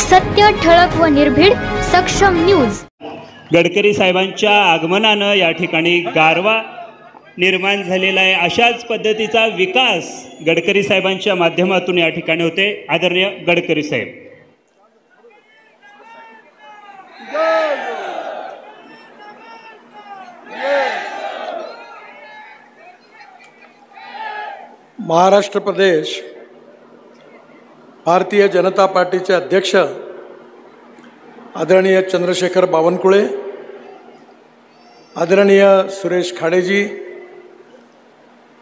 सत्य, ठळक व निर्भीड, सक्षम न्यूज। गडकरी साहेबांच्या आगमनानं या ठिकाणी गारवा निर्माण झालेला आहे। अशाच पद्धतीचा विकास गडकरी साहेबांच्या माध्यमातून या ठिकाणी होते। आदरणीय गडकरी साहेब। महाराष्ट्र प्रदेश भारतीय जनता पार्टीचे अध्यक्ष आदरणीय चंद्रशेखर बावनकुळे, आदरणीय सुरेश खाडेजी,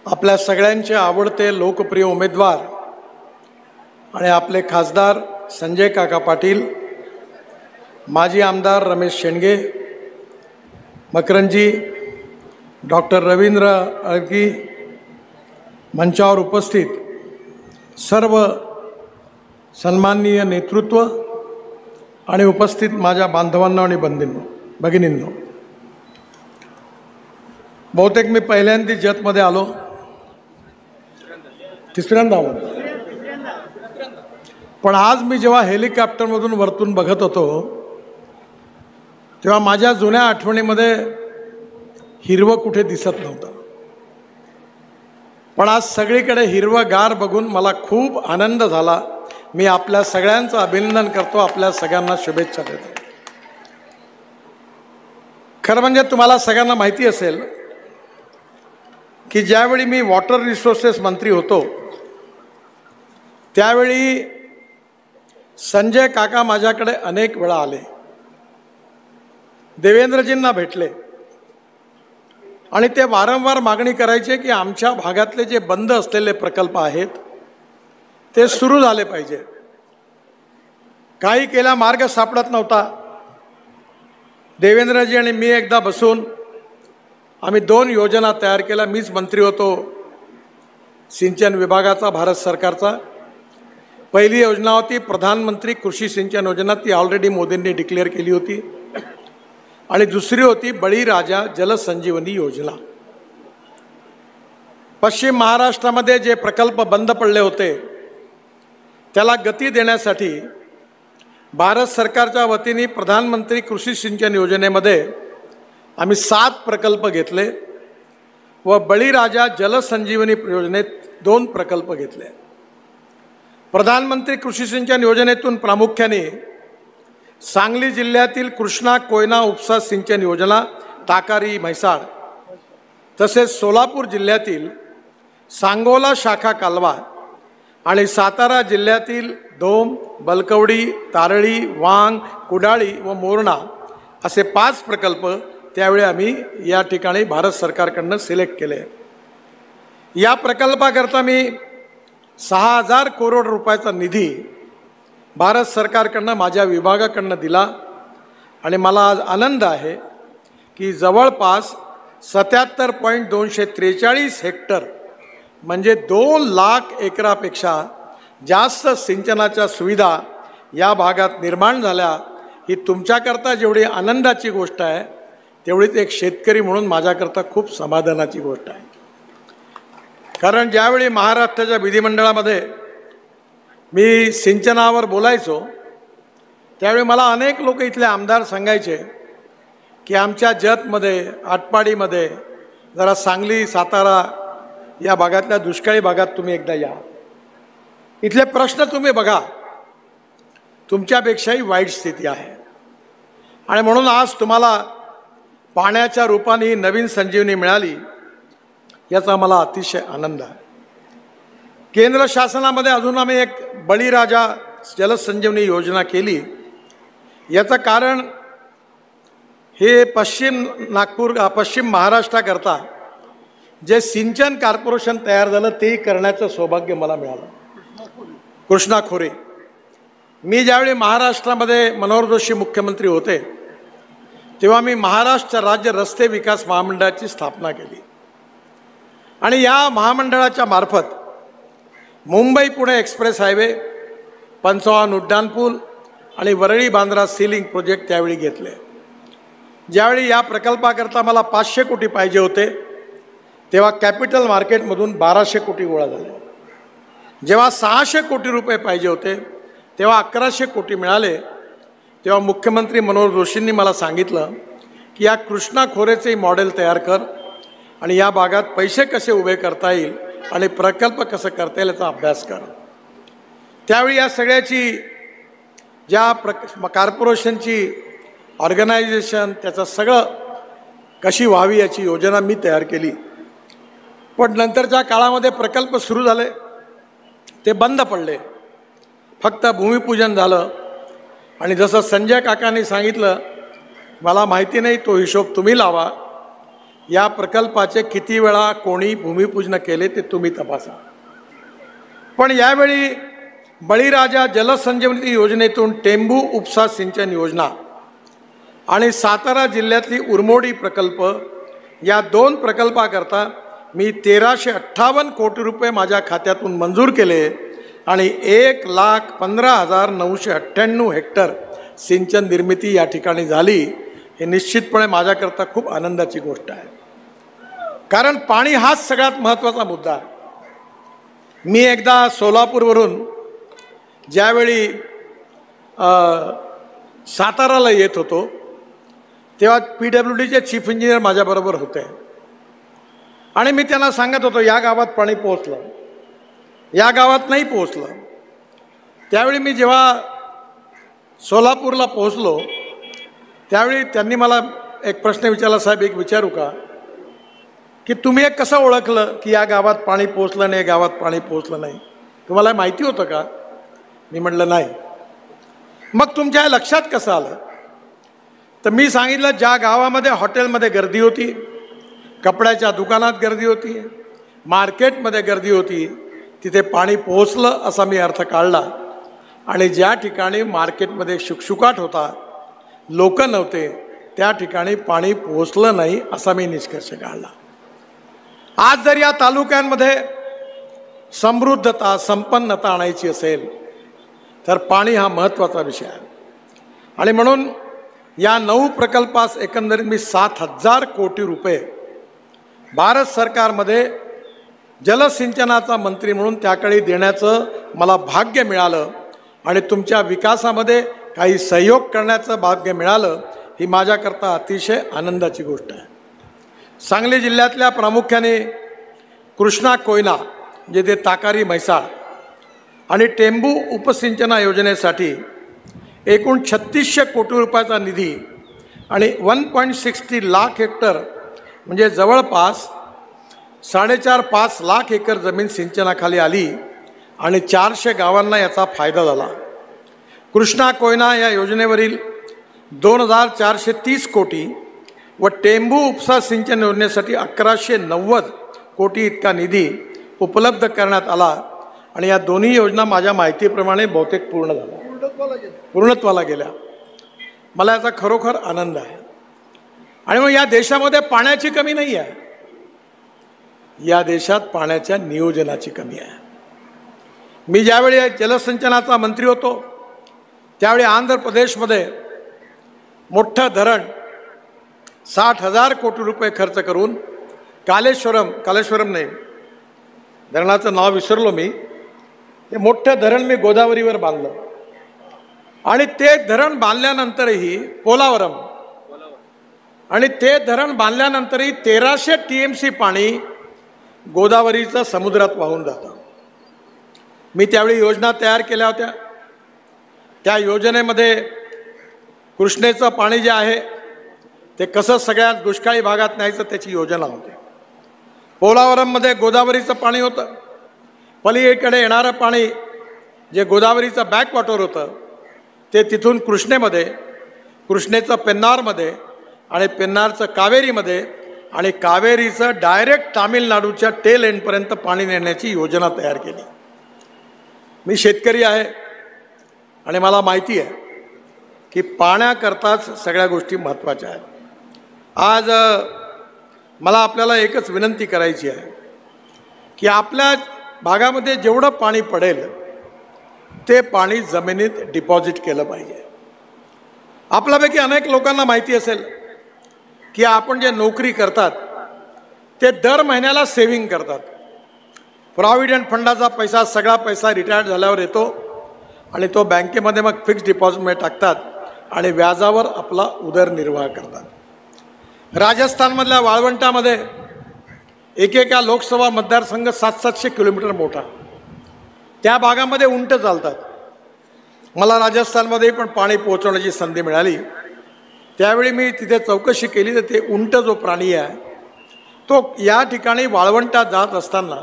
आपल्या सगळ्यांचे आवडते लोकप्रिय उमेदवार आणि आपले खासदार संजय काका पाटील, माजी आमदार रमेश शेंडगे, मकरंजी, डॉक्टर रवींद्र अळगी, मंचावर उपस्थित सर्व सन्माननीय नेतृत्व आणि उपस्थित माझ्या बांधवांना आणि भगिनींनो, बहुतेक मी पहिल्यांदा जतमध्ये आलो, तिसऱ्यांदा आलो, पण आज मी जेव्हा हेलिकॉप्टरमधून वरतून बघत होतो तेव्हा माझ्या जुन्या आठवणीमध्ये हिरवं कुठे दिसत नव्हतं, पण आज सगळीकडे हिरवंगार बघून मला खूप आनंद झाला। मी आपल्या सगळ्यांचं अभिनंदन करतो, आपल्या सगळ्यांना शुभेच्छा देतो। खरं म्हणजे तुम्हाला सगळ्यांना माहिती असेल की ज्यावेळी मी वॉटर रिसोर्सेस मंत्री होतो त्यावेळी संजय काका माझ्याकडे अनेक वेळा आले, देवेंद्रजींना भेटले आणि ते वारंवार मागणी करायचे की आमच्या भागातले जे बंद असलेले प्रकल्प आहेत ते सुरू झाले पाहिजे। काही केला मार्ग सापडत नव्हता। देवेंद्रजी आणि मी एकदा बसून आम्ही 2 योजना तयार केल्या। मीच मंत्री होतो सिंचन विभागाचा भारत सरकारचा। पहिली योजना होती प्रधानमंत्री कृषी सिंचन योजना, ती ऑलरेडी मोदींनी डिक्लेअर केली होती, आणि दुसरी होती बळीराजा जलसंजीवनी योजना। पश्चिम महाराष्ट्रामध्ये जे प्रकल्प बंद पडले होते त्याला गती देण्यासाठी भारत सरकारच्या वतीने प्रधानमंत्री कृषी सिंचन योजनेमध्ये आम्ही 7 प्रकल्प घेतले व बळीराजा जलसंजीवनी योजनेत 2 प्रकल्प घेतले। प्रधानमंत्री कृषी सिंचन योजनेतून प्रामुख्याने सांगली जिल्ह्यातील कृष्णा कोयना उपसा सिंचन योजना, ताकारी म्हैसाळ, तसेच सोलापूर जिल्ह्यातील सांगोला शाखा कालवा आणि सातारा जिल्ह्यातील धोम, बलकवडी, तारळी, वांग, कुडाळी व मोरणा असे 5 प्रकल्प त्यावेळी आम्ही या ठिकाणी भारत सरकारकडून सिलेक्ट केले। या प्रकल्पाकरता मी 6000 करोड रुपयाचा निधी भारत सरकारकडून माझ्या विभागाकडून दिला आणि मला आज आनंद आहे की जवळपास 77.243 हेक्टर म्हणजे 2 लाख एकरापेक्षा जास्त सिंचनाच्या सुविधा या भागात निर्माण झाल्या। ही तुमच्याकरता जेवढी आनंदाची गोष्ट आहे तेवढीच एक शेतकरी म्हणून माझ्याकरता खूप समाधानाची गोष्ट आहे। कारण ज्यावेळी महाराष्ट्राच्या विधिमंडळामध्ये मी सिंचनावर बोलायचो त्यावेळी मला अनेक लोक इथले आमदार सांगायचे की आमच्या जतमध्ये, आटपाडीमध्ये, जरा सांगली, सातारा या भागातल्या दुष्काळी भागात तुम्ही एकदा या, इथले प्रश्न तुम्ही बघा, तुमच्यापेक्षाही वाईट स्थिती आहे। आणि म्हणून आज तुम्हाला पाण्याच्या रूपाने ही नवीन संजीवनी मिळाली याचा मला अतिशय आनंद आहे। केंद्र शासनामध्ये अजून आम्ही एक बळीराजा जलसंजीवनी योजना केली। याचं कारण हे पश्चिम महाराष्ट्राकरता जे सिंचन कॉर्पोरेशन तयार झालं ते करण्याचं सौभाग्य मला मिळालं। कृष्णा खोरे, मी ज्यावेळी महाराष्ट्रामध्ये मनोहर जोशी मुख्यमंत्री होते तेव्हा मी महाराष्ट्र राज्य रस्ते विकास महामंडळाची स्थापना केली आणि या महामंडळाच्या मार्फत मुंबई पुणे एक्सप्रेस हायवे, पंचवान उड्डाणपूल आणि वरळी बांद्रा सीलिंग प्रोजेक्ट त्यावेळी घेतले। ज्यावेळी या प्रकल्पाकरता मला 500 कोटी पाहिजे होते तेव्हा कॅपिटल मार्केटमधून 1200 कोटी गोळा झाले। जेव्हा 600 कोटी रुपये पाहिजे होते तेव्हा 1100 कोटी मिळाले, तेव्हा मुख्यमंत्री मनोहर जोशींनी मला सांगितलं की या कृष्णा खोरेचे मॉडेल तयार कर आणि या भागात पैसे कसे उभे करता येईल आणि प्रकल्प कसं करता येईल याचा अभ्यास कर. त्यावेळी या सगळ्याची ज्या कॉर्पोरेशनची ऑर्गनायझेशन त्याचं सगळं कशी व्हावी याची योजना मी तयार केली. पण नंतरच्या काळामध्ये प्रकल्प सुरू झाले, ते बंद पडले, फक्त भूमिपूजन झालं. आणि जसं संजय काकांनी सांगितलं, मला माहिती नाही, तो हिशोब तुम्ही लावा. या प्रकल्पाचे किती वेळा कोणी भूमिपूजन केले ते तुम्ही तपासा. पण यावेळी बळीराजा जलसंजीवनी योजनेतून टेंभू उपसा सिंचन योजना आणि सातारा जिल्ह्यातली उरमोडी प्रकल्प या 2 प्रकल्पाकरता मी 1358 कोटी रुपये माझ्या खात्यातून मंजूर केले आणि 1,15,998 हेक्टर सिंचन निर्मिती या ठिकाणी झाली. हे निश्चितपणे माझ्याकरता खूप आनंदाची गोष्ट आहे, कारण पाणी हाच सगळ्यात महत्त्वाचा मुद्दा आहे. मी एकदा सोलापूरवरून ज्यावेळी साताराला येत होतो तेव्हा PWDचे चीफ इंजिनियर माझ्याबरोबर होते आणि मी त्यांना सांगत होतो या गावात पाणी पोहोचलं, या गावात नाही पोहोचलं. त्यावेळी मी जेव्हा सोलापूरला पोहोचलो त्यावेळी त्यांनी मला एक प्रश्न विचारला, साहेब एक विचारू का, की तुम्ही एक कसं ओळखलं की या गावात पाणी पोहोचलं नाही, गावात पाणी पोहोचलं नाही, तुम्हाला माहिती होतं का? मी म्हटलं नाही. मग तुमच्या लक्षात कसं आलं? तर मी सांगितलं, ज्या गावामध्ये हॉटेलमध्ये गर्दी होती, कपड्याच्या दुकानात गर्दी होती, मार्केटमध्ये गर्दी होती, तिथे पाणी पोहोचलं असा मी अर्थ काढला. आणि ज्या ठिकाणी मार्केटमध्ये शुकशुकाट होता, लोक नव्हते, त्या ठिकाणी पाणी पोहोचलं नाही असा मी निष्कर्ष काढला. आज जर या तालुक्यांमध्ये समृद्धता संपन्नता आणायची असेल तर पाणी हा महत्त्वाचा विषय आहे. आणि म्हणून या 9 प्रकल्पास एकंदरीत मी 7,000 कोटी रुपये भारत सरकारमध्ये जलसिंचनाचा मंत्री म्हणून त्याकडे देण्याचं मला भाग्य मिळालं आणि तुमच्या विकासामध्ये काही सहयोग करण्याचं भाग्य मिळालं. ही माझ्याकरता अतिशय आनंदाची गोष्ट आहे. सांगली जिल्ह्यातल्या प्रामुख्याने कृष्णा कोयना जे ते ताकारी म्हैसाळ आणि टेंभू उपसिंचना योजनेसाठी एकूण 3600 कोटी रुपयाचा निधी आणि 1.60 लाख हेक्टर म्हणजे जवळपास 4.5-5 लाख एकर जमीन सिंचनाखाली आली आणि 400 गावांना याचा फायदा झाला. कृष्णा कोयना या योजनेवरील 2,430 कोटी व टेंभू उपसा सिंचन योजनेसाठी 1,190 कोटी इतका निधी उपलब्ध करण्यात आला आणि या दोन्ही योजना माझ्या माहितीप्रमाणे बहुतेक पूर्णत्वाला गेल्या. मला याचा खरोखर आनंद आहे. आणि मग या देशामध्ये पाण्याची कमी नाही आहे, या देशात पाण्याच्या नियोजनाची कमी आहे. मी ज्यावेळी जलसिंचनाचा मंत्री होतो त्यावेळी आंध्र प्रदेशमध्ये मोठं धरण 60,000 कोटी रुपये खर्च करून कालेश्वरम नाही, धरणाचं नाव विसरलो मी, ते मोठं धरण मी गोदावरीवर बांधलं आणि ते धरण बांधल्यानंतरही पोलावरम आणि ते धरण बांधल्यानंतरही 1300 TMC पाणी गोदावरीचं समुद्रात वाहून जातं. मी त्यावेळी योजना तयार केल्या होत्या. त्या योजनेमध्ये कृष्णेचं पाणी जे आहे ते कसं सगळ्यात दुष्काळी भागात न्यायचं त्याची योजना होती. पोलावरममध्ये गोदावरीचं पाणी होतं, पलीकडे येणारं पाणी जे गोदावरीचं बॅकवॉटर होतं ते तिथून कृष्णेचं पेन्नारमध्ये आणि पेन्नारचं कावेरीमध्ये आणि कावेरीचं डायरेक्ट तामिळनाडूच्या टेल एंडपर्यंत पाणी नेण्याची योजना तयार केली. मी शेतकरी आहे आणि मला माहिती आहे की पाण्याकरताच सगळ्या गोष्टी महत्त्वाच्या आहेत. आज मला आपल्याला एकच विनंती करायची आहे की आपल्या भागामध्ये जेवढं पाणी पडेल ते पाणी जमिनीत डिपॉझिट केलं पाहिजे. आपल्यापैकी अनेक लोकांना माहिती असेल की आपण जे नोकरी करतात ते दर महिन्याला सेव्हिंग करतात. प्रॉव्हिडंट फंडाचा पैसा सगळा पैसा रिटायर्ड झाल्यावर येतो आणि तो बँकेमध्ये मग फिक्स डिपॉझिटमध्ये टाकतात आणि व्याजावर आपला उदरनिर्वाह करतात. राजस्थानमधल्या वाळवंटामध्ये एकेका लोकसभा मतदारसंघ 700-700 किलोमीटर मोठा, त्या भागामध्ये उंट चालतात. मला राजस्थानमध्ये पण पाणी पोहोचवण्याची संधी मिळाली. त्यावेळी मी तिथे चौकशी केली तर ते उंट जो प्राणी आहे तो या ठिकाणी वाळवंटात जात असताना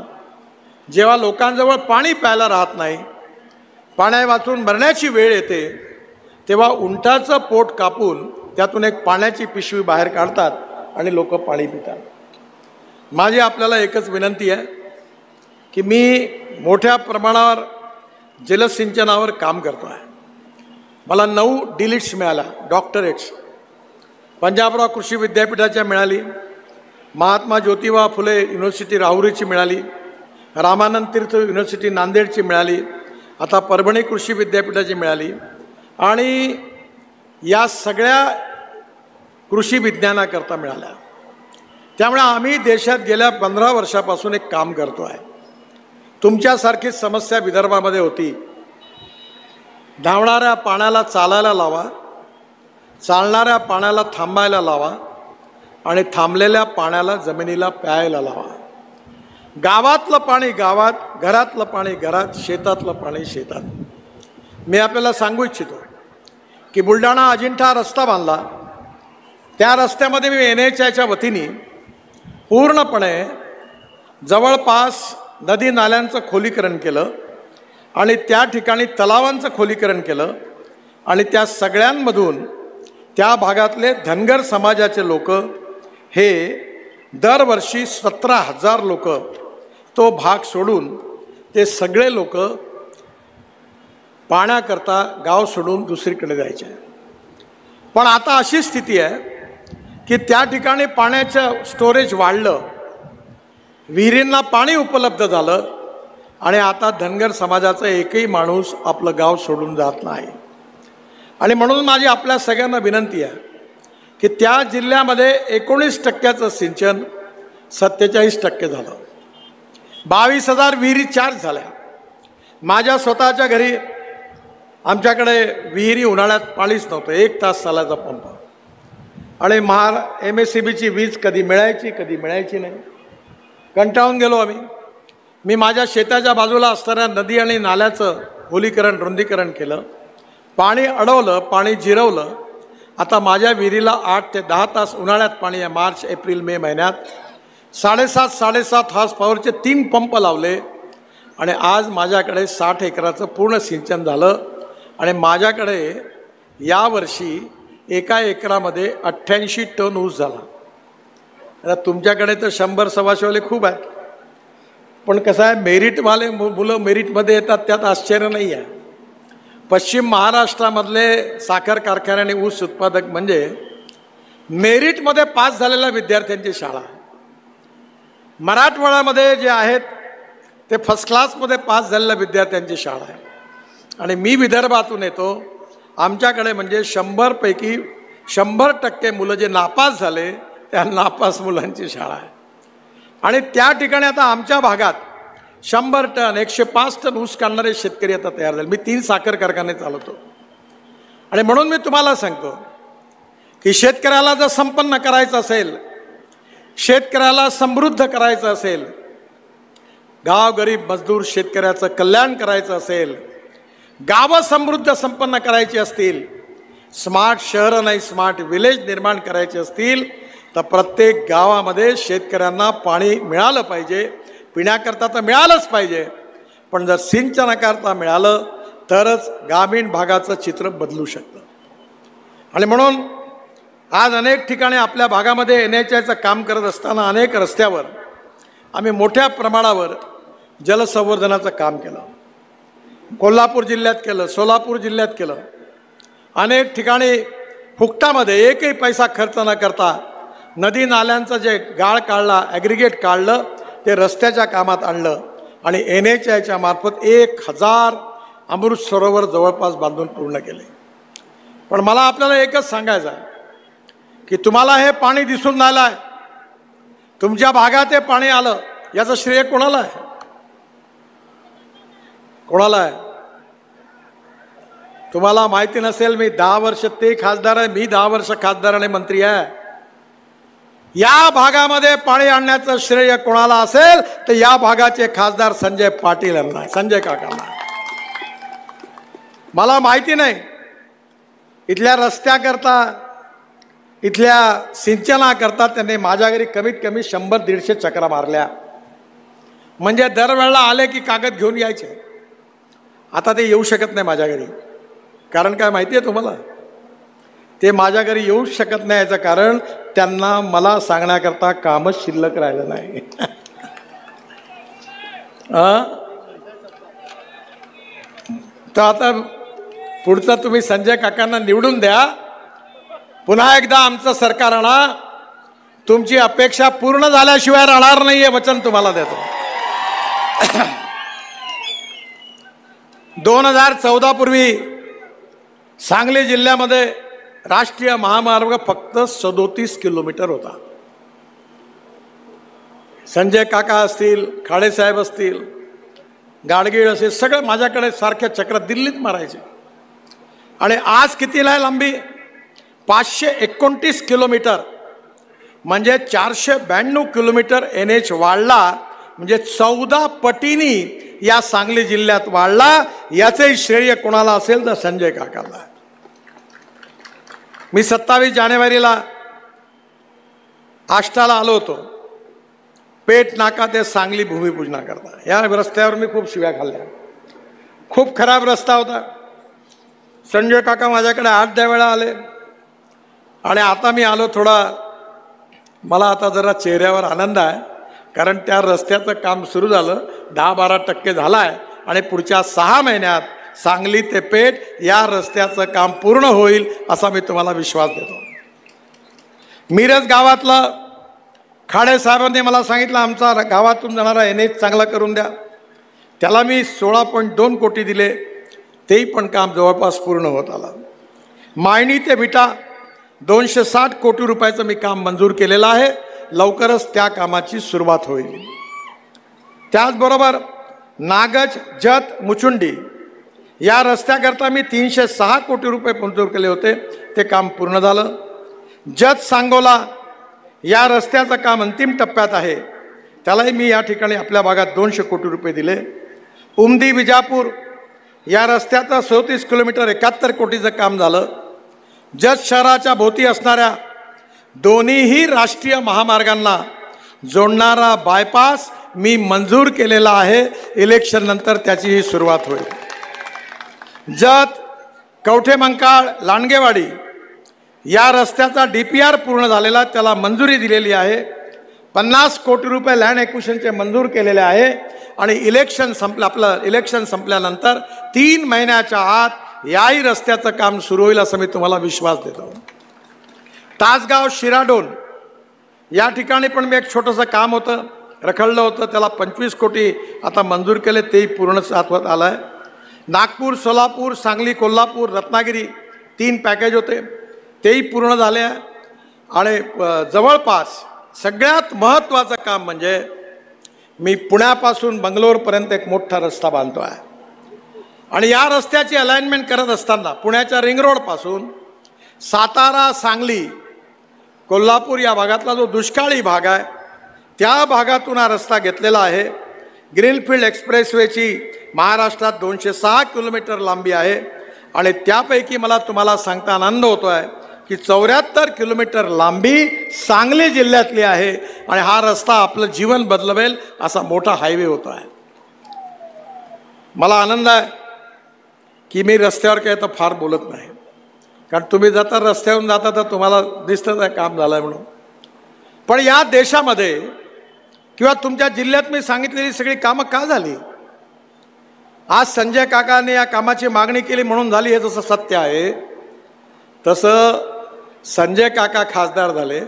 जेव्हा लोकांजवळ पाणी प्यायला राहत नाही, पाण्या वाचून मरण्याची वेळ येते, तेव्हा उंटाचं पोट कापून त्यातून एक पाण्याची पिशवी बाहेर काढतात आणि लोक पाणी पितात. माझी आपल्याला एकच विनंती आहे की मी मोठ्या प्रमाणावर जलसिंचनावर काम करतो आहे. मला 9 डिलिट्स मिळाल्या, डॉक्टरेट्स. पंजाबराव कृषी विद्यापीठाच्या मिळाली, महात्मा ज्योतिबा फुले युनिव्हर्सिटी राहुरीची मिळाली, रामानंद तीर्थ युनिव्हर्सिटी नांदेडची मिळाली, आता परभणी कृषी विद्यापीठाची मिळाली. आणि या सगळ्या कृषी विज्ञानाकरता मिळाल्या. त्यामुळे आम्ही देशात गेल्या 15 वर्षापासून एक काम करतो आहे. तुमच्यासारखीच समस्या विदर्भामध्ये होती. धावणाऱ्या पाण्याला चालायला लावा, चालणाऱ्या पाण्याला थांबायला लावा आणि थांबलेल्या पाण्याला जमिनीला प्यायला लावा. गावातलं पाणी गावात, घरातलं पाणी घरात, शेतातलं पाणी शेतात. मी आपल्याला सांगू इच्छितो की बुलढाणा अजिंठा रस्ता बांधला, त्या रस्त्यामध्ये मी NHAच्या वतीने पूर्णपणे जवळपास नदी नाल्यांचं खोलीकरण केलं आणि त्या ठिकाणी तलावांचं खोलीकरण केलं आणि त्या सगळ्यांमधून त्या भागातले धनगर समाजाचे लोक हे दरवर्षी 17,000 लोक तो भाग सोडून ते सगळे लोक पाण्याकरता गाव सोडून दुसरीकडे जायचे. पण आता अशी स्थिती आहे की त्या ठिकाणी पाण्याचं स्टोरेज वाढलं, विहिरींना पाणी उपलब्ध झालं आणि आता धनगर समाजाचा एकही माणूस आपलं गाव सोडून जात नाही. आणि म्हणून माझी आपल्या सगळ्यांना विनंती आहे की त्या जिल्ह्यामध्ये 19% सिंचन 47% झालं. 22,000 विहिरी चार्ज झाल्या. माझ्या स्वतःच्या घरी आमच्याकडे विहिरी उन्हाळ्यात पाणीच नव्हतं, 1 तास चालायचा पंप. आणि MSCBची वीज कधी मिळायची नाही. कंटाळून गेलो आम्ही. मी माझ्या शेताच्या बाजूला असणाऱ्या नदी आणि नाल्याचं खोलीकरण रुंदीकरण केलं, पाणी अडवलं, पाणी जिरवलं. आता माझ्या विहिरीला 8 ते 10 तास उन्हाळ्यात पाणी आहे. मार्च, एप्रिल, मे महिन्यात 7.5 हॉर्स पॉवरचे 3 पंप लावले आणि आज माझ्याकडे 60 एकराचं पूर्ण सिंचन झालं. आणि माझ्याकडे यावर्षी एका एकरामध्ये 88 टन ऊस झाला. आता तुमच्याकडे तर 100-125 खूप आहेत, पण कसं आहे, मेरिटवाले मुलं मेरिटमध्ये येतात त्यात आश्चर्य नाही आहे. पश्चिम महाराष्ट्रामधले साखर कारखाने आणि ऊस उत्पादक म्हणजे मेरिटमध्ये पास झालेल्या विद्यार्थ्यांची शाळा. मराठवाड्यामध्ये जे आहेत ते फर्स्ट क्लासमध्ये पास झालेल्या विद्यार्थ्यांची शाळा आहे. आणि मी विदर्भातून येतो, आमच्याकडे म्हणजे 100 पैकी 100% मुलं जे नापास झाले त्या नापास मुलांची शाळा आहे. आणि त्या ठिकाणी आता आमच्या भागात 100 टन 105 टन ऊस काढणारे शेतकरी आता तयार झाले. मी 3 साखर कारखाने चालवतो. आणि म्हणून मी तुम्हाला सांगतो की शेतकऱ्याला जर संपन्न करायचं असेल, शेतकऱ्याला समृद्ध करायचं असेल, गाव गरीब मजदूर शेतकऱ्याचं कल्याण करायचं असेल, गावं समृद्ध संपन्न करायची असतील, स्मार्ट शहरं नाही स्मार्ट विलेज निर्माण करायचे असतील, तर प्रत्येक गावामध्ये शेतकऱ्यांना पाणी मिळालं पाहिजे. पिण्याकरता तर मिळालंच पाहिजे, पण जर सिंचनाकरता मिळालं तरच ग्रामीण भागाचं चित्र बदलू शकतं. आणि म्हणून आज अनेक ठिकाणी आपल्या भागामध्ये NHAचं काम करत असताना अनेक रस्त्यावर आम्ही मोठ्या प्रमाणावर जलसंवर्धनाचं काम केलं. कोल्हापूर जिल्ह्यात केलं, सोलापूर जिल्ह्यात केलं. अनेक ठिकाणी फुकटामध्ये एकही पैसा खर्च न करता नदी नाल्यांचं जे गाळ काढला, ॲग्रिगेट काढलं, ते रस्त्याच्या कामात आणलं आणि NHAच्या मार्फत 1000 अमृत सरोवर जवळपास बांधून पूर्ण केले. पण मला आपल्याला एकच सांगायचं आहे की तुम्हाला हे पाणी दिसून आलं आहे, तुमच्या भागात हे पाणी आलं, याचं श्रेय कोणाला आहे? कोणाला आहे? तुम्हाला माहिती नसेल, मी 10 वर्ष ते खासदार आहे, मी 10 वर्ष खासदार आणि मंत्री आहे. या भागामध्ये पाणी आणण्याचं श्रेय कोणाला असेल तर या भागाचे खासदार संजय पाटील यांना, संजय काकांना. मला माहिती नाही इथल्या रस्त्याकरता, इथल्या सिंचनाकरता त्यांनी माझ्या घरी कमीत कमी 100-150 चक्रा मारल्या. म्हणजे दरवेळेला आले की कागद घेऊन यायचे. आता ते येऊ शकत नाही माझ्या घरी. कारण काय माहिती आहे तुम्हाला? ते माझ्या घरी येऊ शकत नाही याचं कारण त्यांना मला सांगण्याकरता कामच शिल्लक राहिलं नाही. तर आता पुढचा तुम्ही संजय काकांना निवडून द्या. पुन्हा एकदा आमचं सरकार आणा. तुमची अपेक्षा पूर्ण झाल्याशिवाय राहणार नाहीये, वचन तुम्हाला देतो. 2014 पूर्वी सांगली जिल्ह्यामध्ये राष्ट्रीय महामार्ग फक्त 37 किलोमीटर होता. संजय काका असतील, खाडेसाहेब असतील, गाडगीळ असेल, सगळे माझ्याकडे सारख्या चक्र दिल्लीत मारायचे. आणि आज कितीला आहे लांबी? 529 किलोमीटर. म्हणजे 492 किलोमीटर NH वाढला. म्हणजे 14 पटीनी या सांगली जिल्ह्यात वाढला. याचंही श्रेय कोणाला असेल तर संजय काकाला. मी 27 जानेवारीला आष्टाला आलो होतो, पेठ नाका ते सांगली भूमिपूजनाकरता. या रस्त्यावर मी खूप शिव्या खाल्ल्या. खूप खराब रस्ता होता. संजय काका माझ्याकडे 8-10 वेळा आले. आणि आता मी आलो, थोडा मला आता जरा चेहऱ्यावर आनंद आहे. कारण त्या रस्त्याचं काम सुरू झालं, 10-12% झालं आहे. आणि पुढच्या 6 महिन्यात सांगली ते पेठ या रस्त्याचं काम पूर्ण होईल असा मी तुम्हाला विश्वास देतो. मिरज गावातलं खाडे साहेबांनी मला सांगितलं आमचा गावातून जाणारा NH चांगला करून द्या. त्याला मी 16.2 कोटी दिले. तेही पण काम जवळपास पूर्ण होत आलं. मायणी ते विटा 260 कोटी रुपयाचं मी काम मंजूर केलेलं आहे. लवकरच त्या कामाची सुरुवात होईल. त्याचबरोबर नागज जत मुचुंडी या रस्त्याकरता मी 306 कोटी रुपये मंजूर केले होते. ते काम पूर्ण झालं. जत सांगोला या रस्त्याचं काम अंतिम टप्प्यात आहे. त्यालाही मी या ठिकाणी आपल्या भागात 200 कोटी रुपये दिले. उमदी विजापूर या रस्त्याचं 37 किलोमीटर 71 कोटीचं काम झालं. जत शहराच्या भोवती असणाऱ्या दोन्हीही राष्ट्रीय महामार्गांना जोडणारा बायपास मी मंजूर केलेला आहे. इलेक्शन नंतर त्याची सुरुवात होईल. जत कवठेमंकाळ लांडगेवाडी या रस्त्याचा DPR पूर्ण झालेला, त्याला मंजुरी दिलेली आहे. 50 कोटी रुपये लँड एक्विजिशनचे मंजूर केलेले आहे. आणि इलेक्शन संपल्यानंतर 3 महिन्याच्या आत याही रस्त्याचं काम सुरू होईल असं मी तुम्हाला विश्वास देतो. तासगाव शिराडोन या ठिकाणी पण मी एक छोटंसं काम होतं, रखडलं होतं, त्याला 25 कोटी आता मंजूर केले. तेही पूर्ण सातवत आलं आहे. नागपूर, सोलापूर, सांगली, कोल्हापूर, रत्नागिरी 3 पॅकेज होते, तेही पूर्ण झाले आहे. आणि जवळपास सगळ्यात महत्त्वाचं काम म्हणजे मी पुण्यापासून बंगलोरपर्यंत एक मोठा रस्ता बांधतो आहे. आणि या रस्त्याची अलाइनमेंट करत असताना पुण्याच्या रिंग रोडपासून सातारा, सांगली, कोल्हापूर या भागातला जो दुष्काळी भाग आहे त्या भागातून हा रस्ता घेतलेला आहे. ग्रीनफील्ड एक्सप्रेसवेची महाराष्ट्रात 206 किलोमीटर लांबी आहे. आणि त्यापैकी मला तुम्हाला सांगता आनंद होतो आहे की 74 किलोमीटर लांबी सांगली जिल्ह्यातली आहे. आणि हा रस्ता आपलं जीवन बदलवेल असा मोठा हायवे होतो आहे. मला आनंद आहे की मी रस्त्यावर काही तर फार बोलत नाही, कारण तुम्ही जाता रस्त्यावरून जाता तर तुम्हाला दिसतंच आहे काम झालं आहे म्हणून. पण या देशामध्ये किंवा तुमच्या जिल्ह्यात मी सांगितलेली सगळी कामं का झाली? आज संजय काकाने या कामाची मागणी केली म्हणून झाली हे जसं सत्य आहे, तसं संजय काका खासदार झाले,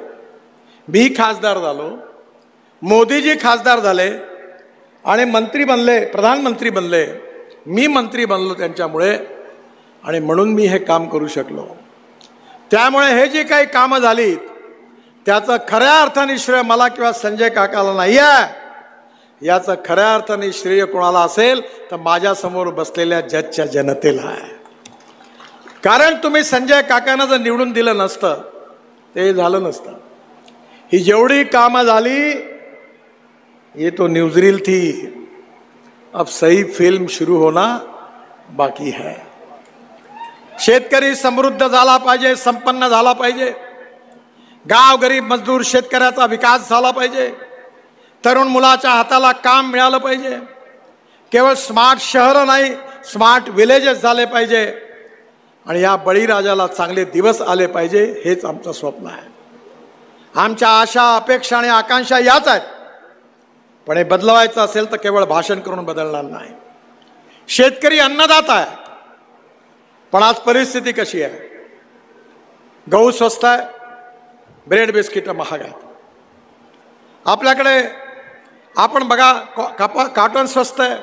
मी खासदार झालो, मोदीजी खासदार झाले आणि मंत्री बनले, प्रधानमंत्री बनले, मी मंत्री बनलो त्यांच्यामुळे. आणि म्हणून मी हे काम करू शकलो. त्यामुळे हे जे काही कामं झाली त्याचं खऱ्या अर्थाने श्रेय मला किंवा संजय काकाला नाही आहे. याचं खऱ्या अर्थाने श्रेय कोणाला असेल तर माझ्यासमोर बसलेल्या जजच्या जनतेला आहे. कारण तुम्ही संजय काकांना जर निवडून दिलं नसतं ते झालं नसतं. ही जेवढी कामं झाली ये तो न्यूज़रील थी, अब सही फिल्म शुरू होना बाकी है. शेतकरी समृद्ध झाला पाहिजे, संपन्न झाला पाहिजे, गाव गरीब मजदूर शेतकऱ्याचा विकास झाला पाहिजे, तरुण मुलाच्या हाताला काम मिळालं पाहिजे, केवळ स्मार्ट शहरं नाही स्मार्ट विलेजेस झाले पाहिजे आणि या बळीराजाला चांगले दिवस आले पाहिजे. हेच आमचं स्वप्न आहे. आमच्या आशा अपेक्षा आणि आकांक्षा याच आहेत. पण हे बदलवायचं असेल तर केवळ भाषण करून बदलणार नाही. शेतकरी अन्नदाता आहे. पण आज परिस्थिती कशी आहे? गहू स्वस्त आहे, ब्रेड बिस्किट महाग आहेत. आपल्याकडे आपण बघा कॉटन स्वस्त आहे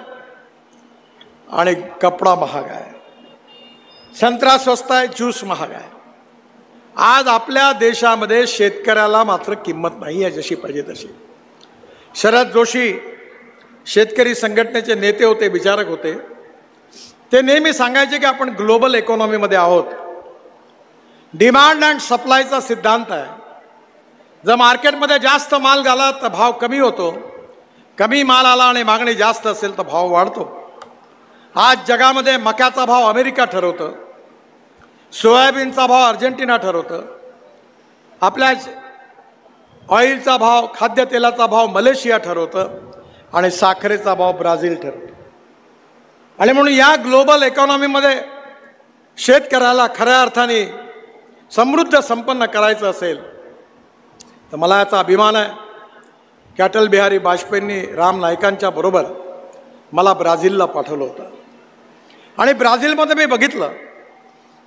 आणि कपडा महाग आहे. संत्रा स्वस्त आहे, ज्यूस महाग आहे. आज आपल्या देशामध्ये शेतकऱ्याला मात्र किंमत नाही आहे जशी पाहिजे तशी. शरद जोशी शेतकरी संघटनेचे नेते होते, विचारक होते. ते नेहमी सांगायचे की आपण ग्लोबल इकॉनॉमीमध्ये आहोत. डिमांड अँड सप्लायचा सिद्धांत आहे. जर मार्केटमध्ये जास्त माल झाला तर भाव कमी होतो, कमी माल आला आणि मागणी जास्त असेल तर भाव वाढतो. आज जगामध्ये मक्याचा भाव अमेरिका ठरवतं, सोयाबीनचा भाव अर्जेंटिना ठरवतं, आपल्या ऑइलचा भाव खाद्यतेलाचा भाव मलेशिया ठरवतं आणि साखरेचा भाव ब्राझील ठरवतं. आणि म्हणून या ग्लोबल इकॉनॉमीमध्ये शेतकऱ्याला खऱ्या अर्थाने समृद्ध संपन्न करायचं असेल तर मला याचा अभिमान आहे की अटल बिहारी वाजपेयींनी राम नाईकांच्या बरोबर मला ब्राझीलला पाठवलं होतं. आणि ब्राझीलमध्ये मी बघितलं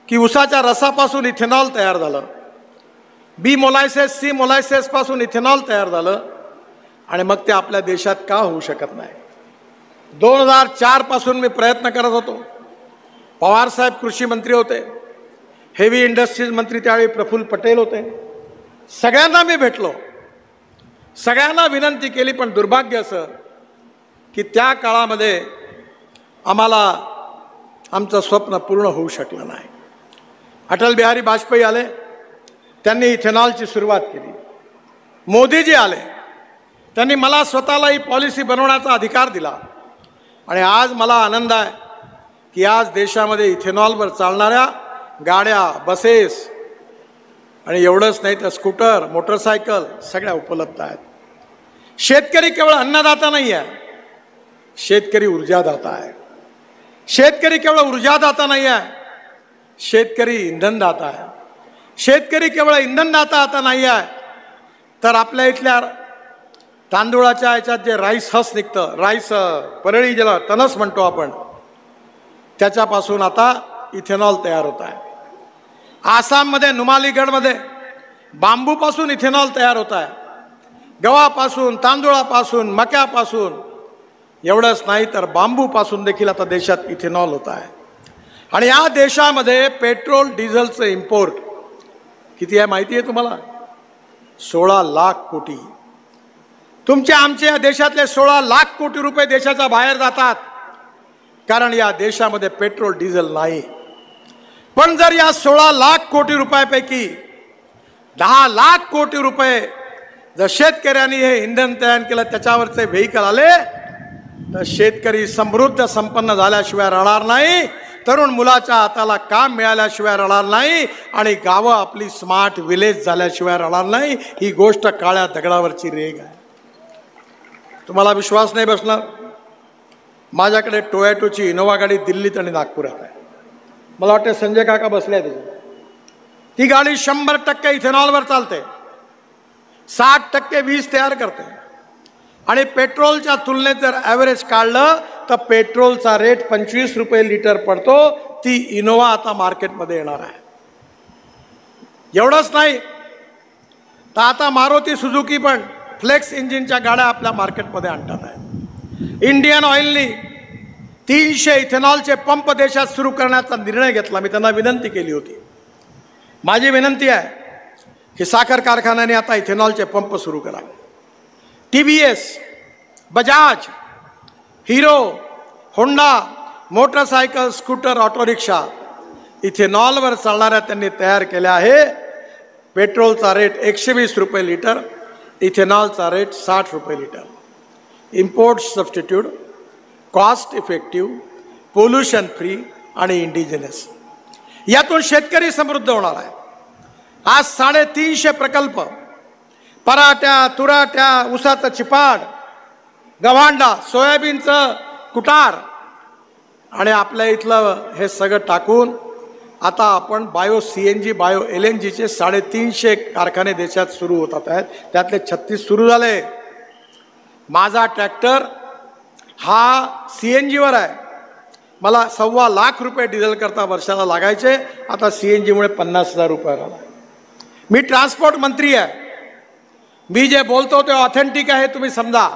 की उसाच्या रसापासून इथेनॉल तयार झालं, बी मोलायसेस सी मोलायसेस पासून इथेनॉल तयार झालं आणि मग ते आपल्या देशात का होऊ शकत नाही. 2004 पासून मी प्रयत्न करत होतो. पवार साहेब कृषी मंत्री होते, हेवी इंडस्ट्रीज मंत्री त्यावेळी प्रफुल्ल पटेल होते. सगळ्यांना मी भेटलो, सगळ्यांना विनंती केली, पण दुर्भाग्य असं की त्या काळामध्ये आम्हाला आमचं स्वप्न पूर्ण होऊ शकलं नाही. अटल बिहारी वाजपेयी आले, त्यांनी इथेनॉलची सुरुवात केली. मोदीजी आले, त्यांनी मला स्वतःला ही पॉलिसी बनवण्याचा अधिकार दिला. आणि आज मला आनंद आहे की आज देशामध्ये इथेनॉलवर चालणाऱ्या गाड्या, बसेस आणि एवढंच नाही तर स्कूटर, मोटरसायकल सगळ्या उपलब्ध आहेत. शेतकरी केवळ अन्नदाता नाही आहे, शेतकरी ऊर्जादाता आहे. शेतकरी केवळ ऊर्जादाता नाही आहे, शेतकरी इंधनदाता आहे. शेतकरी केवळ इंधनदाता आता नाही आहे तर आपल्या इथल्या तांदूळाच्या ह्याच्यात जे राईस हस निघतं, राईस परळी ज्याला तनस म्हणतो आपण, त्याच्यापासून आता इथेनॉल तयार होत आहे. आसाममध्ये नुमालीगडमध्ये बांबूपासून इथेनॉल तयार होत आहे. गव्हापासून, तांदूळापासून, मक्यापासून, एवढंच नाही तर बांबूपासून देखील आता देशात इथेनॉल होत आहे. आणि या देशामध्ये पेट्रोल डिझेलचं इम्पोर्ट किती आहे माहिती आहे तुम्हाला? 16 लाख कोटी. तुमच्या आमच्या या देशातले 16 लाख कोटी रुपये देशाच्या बाहेर जातात कारण या देशामध्ये पेट्रोल डिझेल नाही. पण जर या 16 लाख कोटी रुपयापैकी 10 लाख कोटी रुपये जर शेतकऱ्यांनी हे इंधन तयार केलं, त्याच्यावरचे व्हेइकल आले, तर शेतकरी समृद्ध संपन्न झाल्याशिवाय राहणार नाही, तरुण मुलाच्या हाताला काम मिळाल्याशिवाय राहणार नाही आणि गावं आपली स्मार्ट विलेज झाल्याशिवाय राहणार नाही. ही गोष्ट काळ्या दगडावरची रेघ आहे. तुम्हाला विश्वास नाही बसणार, माझ्याकडे टोयोटोची इनोवा गाडी दिल्लीत आणि नागपुरात आहे. मला वाटतं संजय काका बसले आहेत. ती गाडी 100% इथेनॉलवर चालते, 60% वीज तयार करते. आणि पेट्रोलच्या तुलनेत जर ॲव्हरेज काढलं तर पेट्रोलचा रेट 25 रुपये लिटर पडतो. ती इनोवा आता मार्केटमध्ये येणार आहे. एवढंच नाही तर आता मारुती सुझुकी पण फ्लेक्स इंजिनच्या गाड्या आपल्या मार्केटमध्ये आणतात आहे. इंडियन ऑइलनी 300 इथेनॉलचे पंप देशात सुरू करण्याचा निर्णय घेतला. मी त्यांना विनंती केली होती. माझी विनंती आहे की साखर कारखान्याने आता इथेनॉलचे पंप सुरू करावे. TVS, Bajaj, Hero, Honda, motorcycle, scooter, auto rickshaw इथेनॉलवर चालणाऱ्या त्यांनी तयार केल्या आहे. पेट्रोलचा रेट 120 रुपये लिटर, इथेनॉलचा रेट 60 रुपये litre. Import substitute, cost effective, pollution free आणि इंडिजिनस. यातून शेतकरी समृद्ध होणार आहे. आज 350 प्रकल्प, पराठ्या, तुराट्या, ऊसाचं चिपाड, गव्हांडा, सोयाबीनचं कुटार आणि आपल्या इथलं हे सगळं टाकून आता आपण बायो CNG, बायो LNGचे 350 कारखाने देशात सुरू होतात आहेत. त्यातले 36 सुरू झाले. माझा ट्रॅक्टर हा CNGवर आहे. मला 1.25 लाख रुपये डिझेल करता वर्षाला लागायचे, आता CNGमुळे 50,000 रुपये आला. मी ट्रान्सपोर्ट मंत्री आहे. मी जे बोलतो ते ऑथेंटिक आहे, तुम्ही समजा.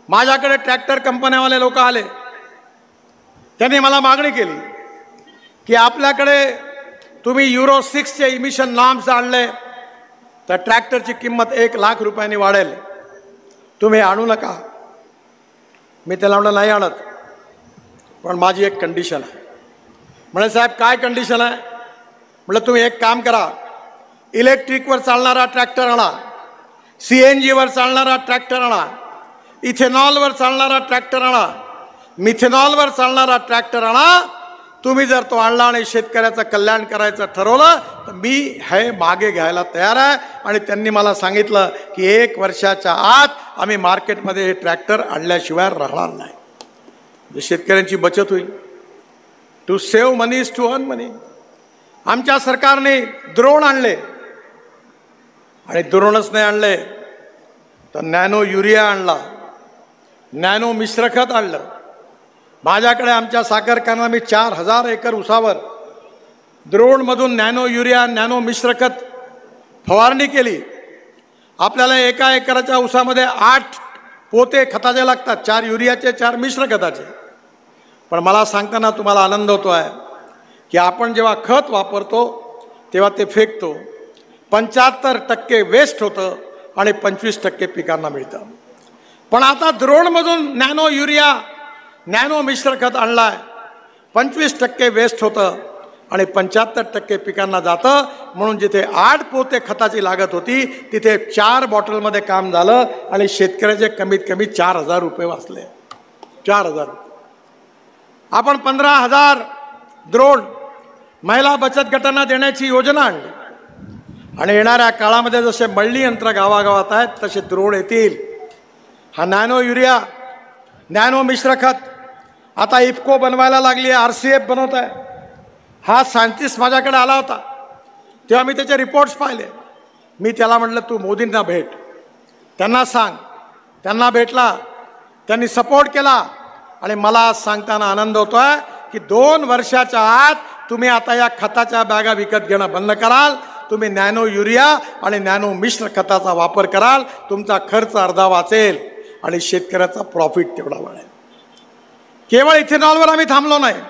माझ्याकडे ट्रॅक्टर कंपन्यावाले लोक आले, त्यांनी मला मागणी केली की आपल्याकडे तुम्ही Euro 6चे इमिशन नॉर्म्स आणले तर ट्रॅक्टरची किंमत 1 लाख रुपयांनी वाढेल, तुम्ही आणू नका. मी त्याला म्हणलं नाही आणत, पण माझी एक कंडिशन आहे. म्हणजे साहेब काय कंडिशन आहे? म्हटलं तुम्ही एक काम करा, इलेक्ट्रिकवर चालणारा ट्रॅक्टर आणा, CNGवर चालणारा ट्रॅक्टर आणा, इथेनॉलवर चालणारा ट्रॅक्टर आणा, मिथेनॉलवर चालणारा ट्रॅक्टर आणा. तुम्ही जर तो आणला आणि शेतकऱ्याचं कल्याण करायचं ठरवलं तर मी हे मागे घ्यायला तयार आहे. आणि त्यांनी मला सांगितलं की 1 वर्षाच्या आत आम्ही मार्केटमध्ये हे ट्रॅक्टर आणल्याशिवाय राहणार नाही. शेतकऱ्यांची बचत होईल. To save money is to earn money. आमच्या सरकारने द्रोण आणले आणि द्रोणच नाही आणले तर नॅनो युरिया आणला, नॅनो मिश्रखत आणलं. माझ्याकडे आमच्या साखर कारखान्यात मी 4000 एकर उसावर द्रोणमधून नॅनो युरिया, नॅनो मिश्रखत फवारणी केली. आपल्याला 1 एकराच्या उसामध्ये 8 पोते खताचे लागतात, 4 युरियाचे, 4 मिश्र खताचे. पण मला सांगताना तुम्हाला आनंद होतो आहे की आपण जेव्हा खत वापरतो तेव्हा ते फेकतो, 75% वेस्ट होतं आणि 25% पिकांना मिळतं. पण आता द्रोणमधून नॅनो युरिया, नॅनो मिश्र खत आणलाय, 25% वेस्ट होतं आणि 75% पिकांना जातं. म्हणून जिथे 8 पोते खताची लागत होती तिथे 4 बॉटलमध्ये काम झालं आणि शेतकऱ्याचे कमीत कमी 4000 रुपये वाचले. 4000. आपण 15,000 द्रोण महिला बचत गटांना देण्याची योजना आणली आणि येणाऱ्या काळामध्ये जसे मळणी यंत्र गावागावात आहेत तसे द्रोण येतील. हा नॅनो युरिया, नॅनो मिश्र खत आता इफको बनवायला लागली आहे, RCF बनवत आहे. हा सायंटिस्ट माझ्याकडे आला होता तेव्हा मी त्याचे रिपोर्ट्स पाहिले. मी त्याला म्हटलं तू मोदींना भेट, त्यांना सांग. त्यांना भेटला, त्यांनी सपोर्ट केला आणि मला आज सांगताना आनंद होतोय की 2 वर्षाच्या आत तुम्ही आता या खताच्या बॅगा विकत घेणं बंद कराल. तुम्ही नॅनो युरिया आणि नॅनो मिश्र खताचा वापर कराल, तुमचा खर्च अर्धा वाचेल आणि शेतकऱ्याचा प्रॉफिट तेवढा वाढेल. केवळ इथेनॉलवर आम्ही थांबलो नाही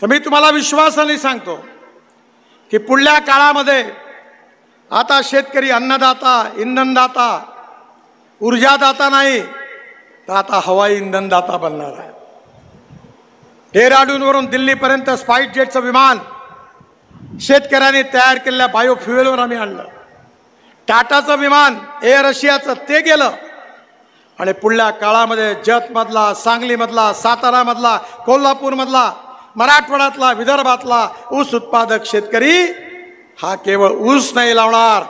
तर मी तुम्हाला विश्वासाने सांगतो की पुढल्या काळामध्ये आता शेतकरी अन्नदाता, इंधनदाता, ऊर्जादाता नाही तर आता हवाई इंधनदाता बनणार आहे. डेहराडूनवरून दिल्लीपर्यंत स्पाइस जेटचं विमान शेतकऱ्यांनी तयार केलेल्या बायोफ्युएलवर आम्ही आणलं. टाटाचं विमान एअर रशियाचं ते गेलं आणि पुढल्या काळामध्ये जतमधला, सांगलीमधला, सातारामधला, कोल्हापूरमधला, मराठवाड्यातला, विदर्भातला ऊस उत्पादक शेतकरी हा केवळ ऊस नाही लावणार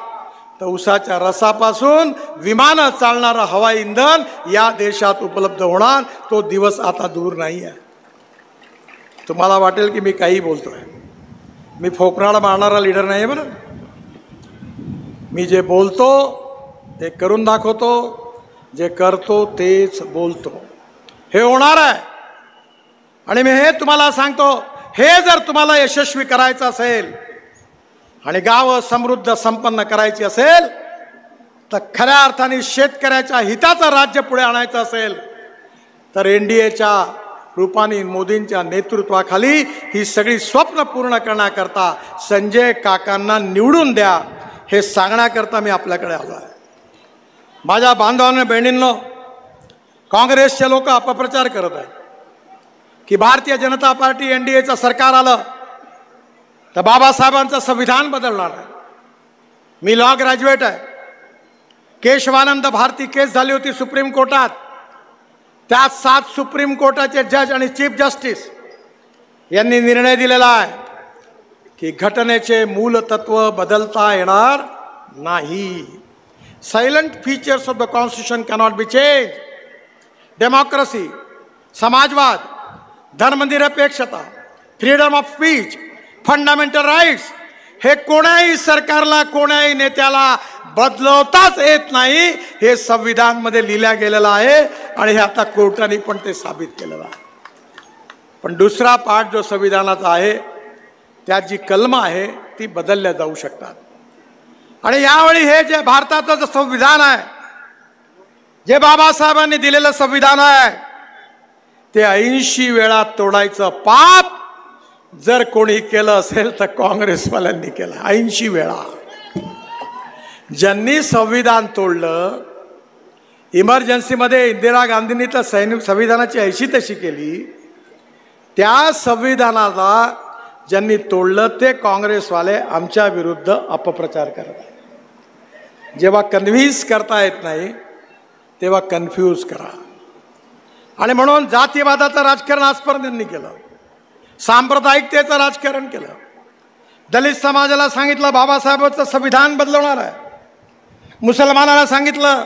तर ऊसाच्या रसापासून विमानं चालणारं हवाई इंधन या देशात उपलब्ध होणार. तो दिवस आता दूर नाही आहे. तुम्हाला वाटेल की मी काही बोलतोय, मी फोकराड मारणारा लीडर नाही बरं. मी जे बोलतो ते करून दाखवतो, जे करतो तेच बोलतो. हे होणार आहे आणि मी हे तुम्हाला सांगतो, हे जर तुम्हाला यशस्वी करायचं असेल आणि गावं समृद्ध संपन्न करायची असेल तर खऱ्या अर्थाने शेतकऱ्याच्या हिताचं राज्य पुढे आणायचं असेल तर NDAच्या रूपाने मोदींच्या नेतृत्वाखाली ही सगळी स्वप्न पूर्ण करण्याकरता संजय काकांना निवडून द्या हे सांगण्याकरता मी आपल्याकडे आलो आहे. माझ्या बांधवांनो, बहिणींनो, काँग्रेसचे लोक अपप्रचार करत आहेत की भारतीय जनता पार्टी NDAचं सरकार आलं तर बाबासाहेबांचं संविधान बदलणार आहे. मी लॉ ग्रॅज्युएट आहे. केशवानंद भारती केस झाली होती सुप्रीम कोर्टात. त्यात 7 सुप्रीम कोर्टाचे जज आणि चीफ जस्टिस यांनी निर्णय दिलेला आहे की घटनेचे मूल तत्व बदलता येणार नाही. Silent features of the constitution cannot be change. Democracy, समाजवाद, धर्मनिरपेक्षता, freedom of speech, fundamental rights हे कोणाही सरकारला, कोणाही नेत्याला बदलवताच येत नाही. हे संविधानमध्ये लिहिल्या गेलेलं आहे आणि हे आता कोर्टाने पण ते साबित केलेलं आहे. पण दुसरा पार्ट जो संविधानाचा आहे त्यात जी कलम आहे ती बदलल्या जाऊ शकतात. आणि यावेळी हे जे भारताचं जे संविधान आहे, जे बाबासाहेबांनी दिलेलं संविधान आहे, ते 80 वेळा तोडायचं पाप जर कोणी केलं असेल तर काँग्रेसवाल्यांनी केलं. 80 वेळा. ज्यांनी संविधान तोडलं, इमर्जन्सीमध्ये इंदिरा गांधींनी तर संविधानाची ऐशी तशी केली, त्या संविधानाला ज्यांनी तोडलं ते काँग्रेसवाले आमच्या विरुद्ध अपप्रचार करत आहेत. जेव्हा कन्व्हिन्स करता येत नाही तेव्हा कन्फ्यूज करा. आणि म्हणून जातीवादाचं राजकारण आजपर्यंत त्यांनी केलं, सांप्रदायिकतेचं राजकारण केलं. दलित समाजाला सांगितलं बाबासाहेबांचं संविधान बदलवणार आहे. मुसलमानाला सांगितलं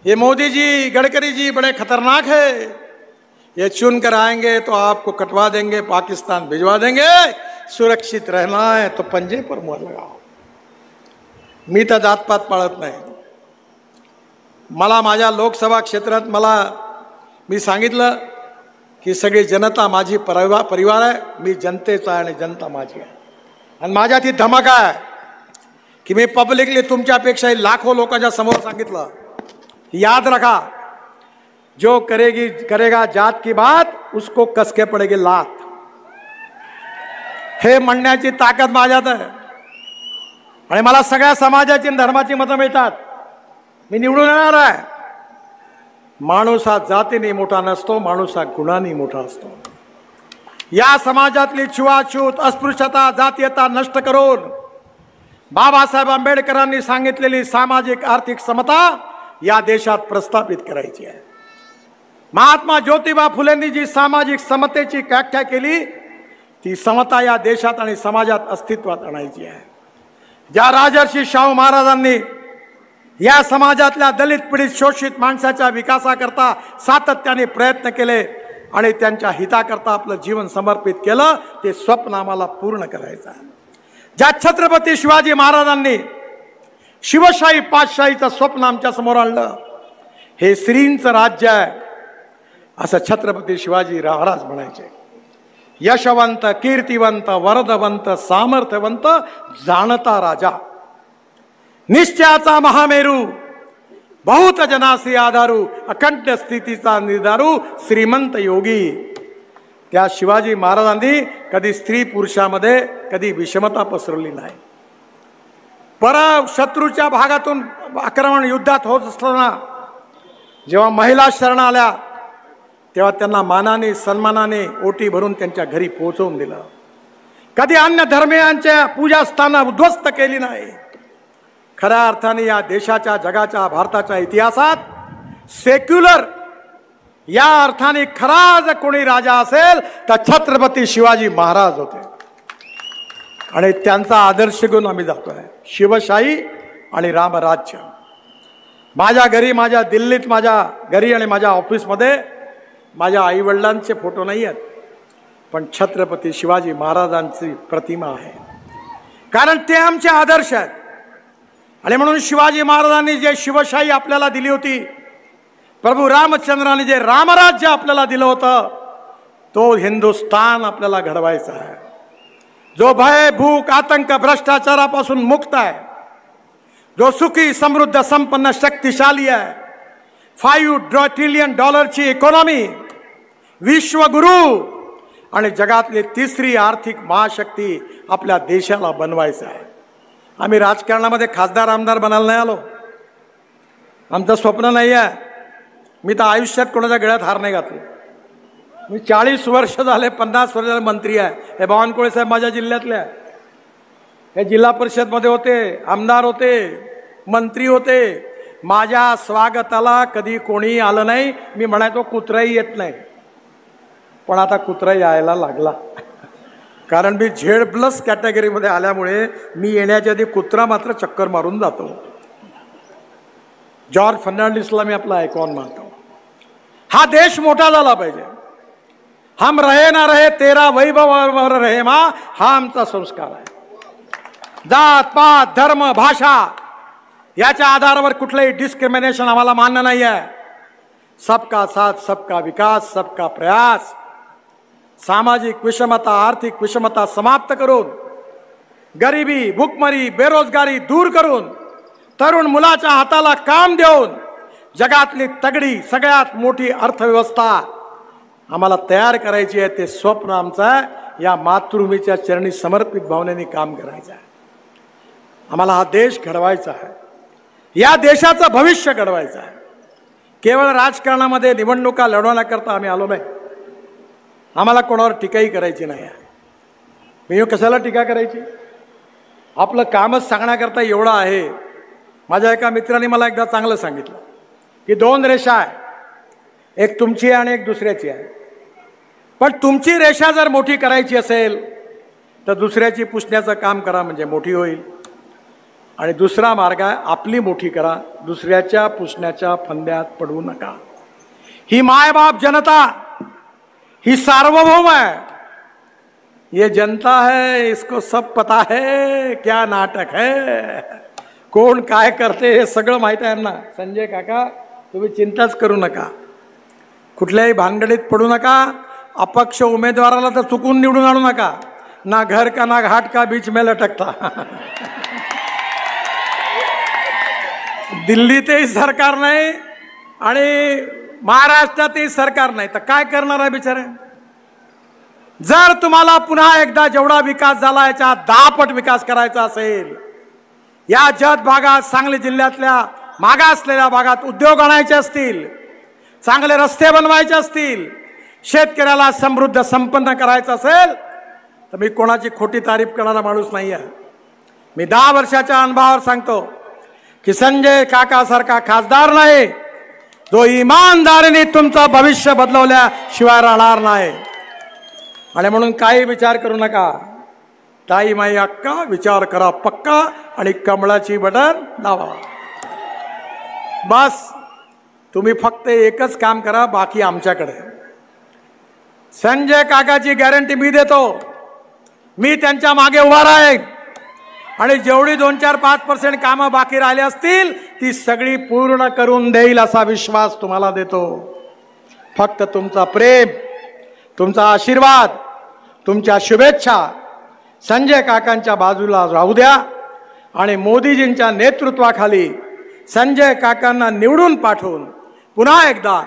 ये मोदी जी, गडकरी जी बड़े खतरनाक है, ये चुन कर आएंगे तो आपको कटवा देंगे, पाकिस्तान भिजवा देंगे, सुरक्षित रहना है तो पंजे पर मोहर लगाओ. मी तर जातपात पाळत नाही. मला माझ्या लोकसभा क्षेत्रात मी सांगितलं की सगळी जनता माझी परिवार आहे. मी जनतेचा आहे आणि जनता माझी आहे. आणि माझ्यात ही धमक आहे की मी पब्लिकली तुमच्यापेक्षाही लाखो लोकांच्या समोर सांगितलं, याद रखा जो करेगा जात की बात उसको कसके पडेगी लात. हे म्हणण्याची ताकद माझ्यात आहे. आणि मला सगळ्या समाजाची धर्माची मतं मिळतात. मी निवडून येणार आहे. माणूस हा जातीने मोठा नसतो, माणूस हा गुणांनी मोठा असतो. या समाजातली छुआछूत, अस्पृश्यता, जातीयता नष्ट करून बाबासाहेब आंबेडकरांनी सांगितलेली सामाजिक आर्थिक समता या देशात प्रस्थापित करायची आहे. महात्मा ज्योतिबा फुलेंनी जी सामाजिक समतेची व्याख्या केली ती समता या देशात आणि समाजात अस्तित्वात आणायची आहे. ज्या राजर्षी शाहू महाराजांनी या समाजातल्या दलित पीडित शोषित माणसाच्या विकासाकरता सातत्याने प्रयत्न केले आणि त्यांच्या हिताकरता आपलं जीवन समर्पित केलं, ते स्वप्न आम्हाला पूर्ण करायचं आहे. ज्या छत्रपती शिवाजी महाराजांनी शिवशाही पातशाहीचं स्वप्न आमच्या समोर आणलं, हे श्रींचं राज्य आहे असं छत्रपती शिवाजी महाराज म्हणायचे. यशवंत, कीर्तिवंत, वरदवंत, सामर्थ्यवंत, जाणता राजा, निश्चयाचा महामेरू, बहुत जनासी आधारू, अखंड स्थितीचा निर्धारू, श्रीमंत योगी. त्या शिवाजी महाराजांनी कधी स्त्री पुरुषामध्ये कधी विषमता पसरवली नाही. शत्रूच्या भागातून आक्रमण युद्धात होत असताना जेव्हा महिला शरण आल्या तेव्हा त्यांना मानाने सन्मानाने ओटी भरून त्यांच्या घरी पोहोचवून दिलं. कधी अन्य धर्मीयांच्या पूजास्थानं उद्ध्वस्त केली नाही. खऱ्या अर्थाने या देशाच्या, जगाच्या, भारताच्या इतिहासात सेक्युलर या अर्थाने खरा जर कोणी राजा असेल तर छत्रपती शिवाजी महाराज होते. आणि त्यांचा आदर्श घेऊन आम्ही जातोय. शिवशाही आणि रामराज्य. माझ्या घरी, माझ्या दिल्लीत माझ्या घरी आणि माझ्या ऑफिसमध्ये माझ्या आईवडिलांचे फोटो नाही आहेत, पण छत्रपती शिवाजी महाराजांची प्रतिमा आहे. कारण ते आमचे आदर्श आहेत. आणि म्हणून शिवाजी महाराजांनी जे शिवशाही आपल्याला दिली होती, प्रभू रामचंद्राने जे रामराज्य आपल्याला दिलं होतं, तो हिंदुस्थान आपल्याला घडवायचा आहे. जो भय, भूक, आतंक, भ्रष्टाचारापासून मुक्त आहे, जो सुखी, समृद्ध, संपन्न, शक्तिशाली आहे, $5 ट्रिलियन इकॉनॉमी, विश्वगुरु आणि जगातली तिसरी आर्थिक महाशक्ती आपल्या देशाला बनवायचं आहे. आम्ही राजकारणामध्ये खासदार आमदार बनायला नाही आलो. आमचं स्वप्न नाही आहे. मी तर आयुष्यात कोणाच्या गळ्यात हार नाही घातली. मी 40 वर्ष झाले, 50 वर्ष झाले मंत्री आहे. हे बावनकुळे साहेब माझ्या जिल्ह्यातले आहे. हे जिल्हा परिषदमध्ये होते, आमदार होते, मंत्री होते. माझ्या स्वागताला कधी कोणी आलं नाही. मी म्हणायचो कुत्राही येत नाही, पण आता कुत्रा यायला लागला. कारण मी Z+ कॅटेगरीमध्ये आल्यामुळे मी येण्याच्या आधी कुत्रा मात्र चक्कर मारून जातो. जॉर्ज फर्नांडिसला मी आपला आयकॉन मानतो. हा देश मोठा झाला पाहिजे. हम रहे ना रहे तेरा वैभव रहे मा, हा आमचा संस्कार आहे. जात पात धर्म भाषा याच्या आधारावर कुठलंही डिस्क्रिमिनेशन आम्हाला मान्य नाही आहे. सबका साथ, सबका विकास, सबका प्रयास. सामाजिक विषमता, आर्थिक विषमता समाप्त करून, गरिबी, भूकमरी, बेरोजगारी दूर करून, तरुण मुलाच्या हाताला काम देऊन जगातली तगडी सगळ्यात मोठी अर्थव्यवस्था आम्हाला तयार करायची आहे. ते स्वप्न आमचं आहे. या मातृभूमीच्या चरणी समर्पित भावनेने काम करायचं आहे. आम्हाला हा देश घडवायचा आहे. या देशाचं भविष्य घडवायचं आहे. केवळ राजकारणामध्ये निवडणुका लढवण्याकरता आम्ही आलो नाही. आम्हाला कोणावर टीकाही करायची नाही आहे. मी कशाला टीका करायची? आपलं कामच सांगण्याकरता एवढं आहे. माझ्या एका मित्राने मला एकदा चांगलं सांगितलं की 2 रेषा आहे, एक तुमची आहे आणि एक दुसऱ्याची आहे. पण तुमची रेषा जर मोठी करायची असेल तर दुसऱ्याची पुसण्याचं काम करा, म्हणजे मोठी होईल. आणि दुसरा मार्ग आहे आपली मोठी करा, दुसऱ्याच्या पुसण्याच्या फंद्यात पडू नका. ही मायबाप जनता ही सार्वभौम है. ये जनता है, इसको सब पता है क्या नाटक है. कोण काय करते हे सगळं माहित आहे ना. संजय काका, तुम्ही चिंताच करू नका, कुठल्याही भानगडीत पडू नका. अपक्ष उमेदवाराला तर चुकून निवडून आणू नका. ना घर का ना घाट का बीच में लटकता. दिल्लीतही सरकार नाही आणि महाराष्ट्रातही सरकार नाही, तर काय करणार आहे बिचारे? जर तुम्हाला पुन्हा एकदा जेवढा विकास झाला याच्या 10 पट विकास करायचा असेल, या जत भागात, सांगली जिल्ह्यातल्या मागासलेल्या भागात उद्योग आणायचे असतील, चांगले रस्ते बनवायचे असतील, शेतकऱ्याला समृद्ध संपन्न करायचं असेल, तर मी कोणाची खोटी तारीफ करणारा माणूस नाही आहे. मी 10 वर्षाच्या अनुभवावर सांगतो की संजय काकासारखा खासदार नाही जो इमानदारीने तुमचं भविष्य बदलवल्याशिवाय राहणार नाही. आणि म्हणून काही विचार करू नका. ताई माई अक्का, विचार करा पक्का आणि कमळाची बटन दाबा. बस तुम्ही फक्त एकच काम करा, बाकी आमच्याकडे. संजय काकाची गॅरंटी मी देतो. मी त्यांच्या मागे उभा राहीन आणि जेवढी 2-4-5% कामं बाकी राहिली असतील ती सगळी पूर्ण करून देईल असा विश्वास तुम्हाला देतो. फक्त तुमचा प्रेम, तुमचा आशीर्वाद, तुमच्या शुभेच्छा संजय काकांच्या बाजूला राहू द्या आणि मोदीजींच्या नेतृत्वाखाली संजय काकांना निवडून पाठवून पुन्हा एकदा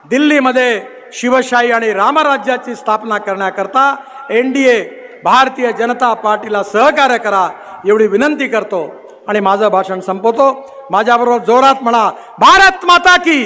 दिल्लीमध्ये शिवशाही आणि रामराज्याची स्थापना करण्याकरता NDA भारतीय जनता पार्टीला सहकार्य करा एवढी विनंती करतो आणि माझं भाषण संपवतो. माझ्याबरोबर जोरात म्हणा, भारत माता की.